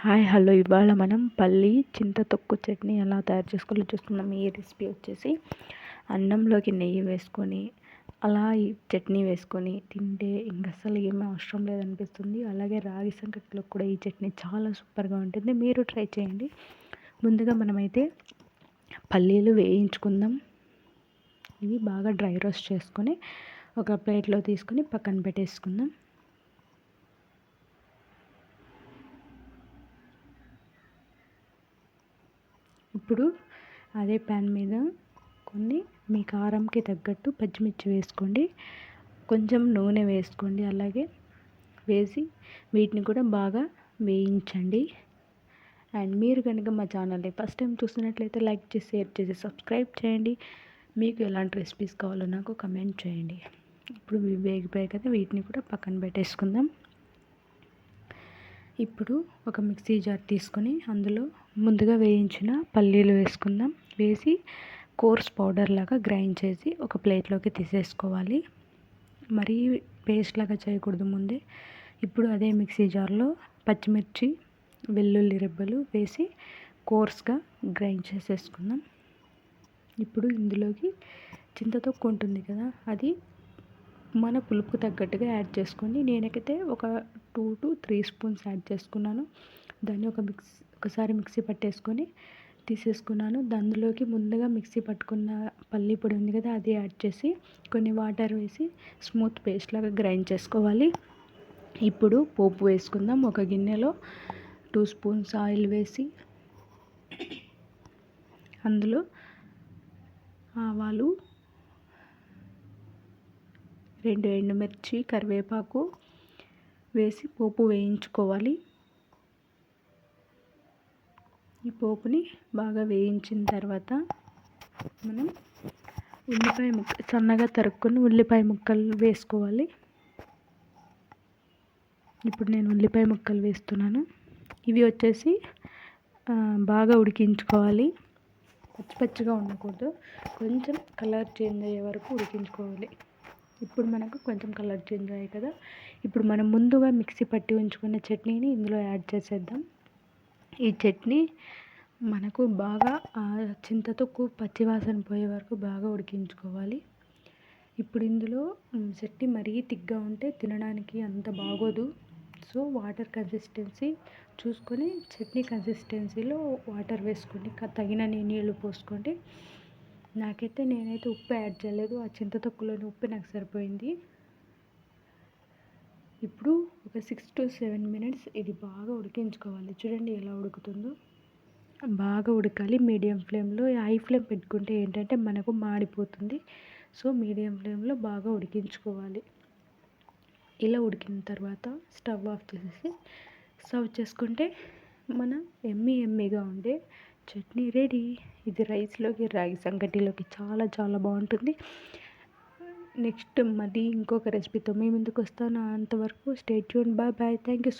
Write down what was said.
Hi hello ఇవాళ మనం పల్లి చింతతొక్కు చట్నీ ఎలా తయారు చేసుకోవాలో చూసుకుందాం. ఈ రెసిపీ వచ్చేసి అన్నంలోకి నెయ్యి వేసుకొని అలా ఈ చట్నీ వేసుకొని తింటే ఇంక అసలు ఏమీ అవసరం లేదనిపిస్తుంది. అలాగే రాగి సంకటిలో కూడా ఈ చట్నీ చాలా సూపర్గా ఉంటుంది. మీరు ట్రై చేయండి. ముందుగా మనమైతే పల్లీలు వేయించుకుందాం. ఇవి బాగా డ్రై రోస్ట్ చేసుకొని ఒక ప్లేట్లో తీసుకొని పక్కన పెట్టేసుకుందాం. ఇప్పుడు అదే ప్యాన్ మీద కొన్ని మీ కారంకి తగ్గట్టు పచ్చిమిర్చి వేసుకోండి, కొంచెం నూనె వేసుకోండి. అలాగే వేసి వీటిని కూడా బాగా వేయించండి. అండ్ మీరు కనుక మా ఛానల్ని ఫస్ట్ టైం చూస్తున్నట్లయితే లైక్ చేసి, షేర్ చేసి, సబ్స్క్రైబ్ చేయండి. మీకు ఎలాంటి రెసిపీస్ కావాలో నాకు కమెంట్ చేయండి. ఇప్పుడు వేగిపోయాయి కదా, వీటిని కూడా పక్కన పెట్టేసుకుందాం. ఇప్పుడు ఒక మిక్సీ జార్ తీసుకొని అందులో ముందుగా వేయించిన పల్లీలు వేసుకుందాం. వేసి కోర్స్ పౌడర్ లాగా గ్రైండ్ చేసి ఒక ప్లేట్లోకి తీసేసుకోవాలి. మరీ పేస్ట్ లాగా చేయకూడదు ముందే. ఇప్పుడు అదే మిక్సీ జార్లో పచ్చిమిర్చి, వెల్లుల్లి రెబ్బలు వేసి కోర్స్గా గ్రైండ్ చేసేసుకుందాం. ఇప్పుడు ఇందులోకి చింతతొక్కు ఉంటుంది కదా, అది మన పులుపుకు తగ్గట్టుగా యాడ్ చేసుకొని, నేనైతే ఒక 2 to 3 స్పూన్స్ యాడ్ చేసుకున్నాను. దాన్ని ఒకసారి మిక్సీ పట్టేసుకొని తీసేసుకున్నాను. దానిలోకి ముందుగా మిక్సీ పట్టుకున్న పల్లి పొడి ఉంది కదా, అది యాడ్ చేసి కొన్ని వాటర్ వేసి స్మూత్ పేస్ట్ లాగా గ్రైండ్ చేసుకోవాలి. ఇప్పుడు పోపు వేసుకుందాం. ఒక గిన్నెలో 2 స్పూన్స్ ఆయిల్ వేసి అందులో ఆవాలు, 2 ఎండుమిర్చి, కరివేపాకు వేసి పోపు వేయించుకోవాలి. ఈ పోపుని బాగా వేయించిన తర్వాత మనం సన్నగా తరుక్కుని ఉల్లిపాయ ముక్కలు వేసుకోవాలి. ఇప్పుడు నేను ఉల్లిపాయ ముక్కలు వేస్తున్నాను. ఇవి వచ్చేసి బాగా ఉడికించుకోవాలి. పచ్చిగా ఉండకూడదు, కొంచెం కలర్ చేంజ్ అయ్యే వరకు ఉడికించుకోవాలి. ఇప్పుడు మనకు కొంచెం కలర్ చేంజ్ అయ్యాయి కదా, ఇప్పుడు మనం ముందుగా మిక్సీ పట్టి ఉంచుకున్న చట్నీని ఇందులో యాడ్ చేసేద్దాం. ఈ చట్నీ మనకు బాగా చింతతొక్కు పచ్చివాసన పోయే వరకు బాగా ఉడికించుకోవాలి. ఇప్పుడు ఇందులో చట్నీ మరీ తిగ్గా ఉంటే తినడానికి అంత బాగోదు. సో వాటర్ కన్సిస్టెన్సీ చూసుకొని చట్నీ కన్సిస్టెన్సీలో వాటర్ వేసుకోండి. తగినన్ని నీళ్ళు పోసుకోండి. నేనైతే ఉప్పు యాడ్ చేయలేదు. ఆ చింతతొక్కులోని ఉప్పు నాకు సరిపోయింది. ఇప్పుడు ఒక 6 to 7 minutes ఇది బాగా ఉడికించుకోవాలి. చూడండి ఎలా ఉడుకుతుందో. బాగా ఉడకాలి మీడియం ఫ్లేమ్లో. హై ఫ్లేమ్ పెట్టుకుంటే ఏంటంటే మనకు మాడిపోతుంది. సో మీడియం ఫ్లేమ్లో బాగా ఉడికించుకోవాలి. ఇలా ఉడికిన తర్వాత స్టవ్ ఆఫ్ చేసేసి సర్వ్ చేసుకుంటే మన ఎమ్మీగా ఉండే చట్నీ రెడీ. ఇది రైస్లోకి, రాగి సంకటిలోకి చాలా చాలా బాగుంటుంది. నెక్స్ట్ మళ్ళీ ఇంకొక రెసిపీతో మీ ముందుకు వస్తాను. అంతవరకు stay tune. Bye bye. Thank you.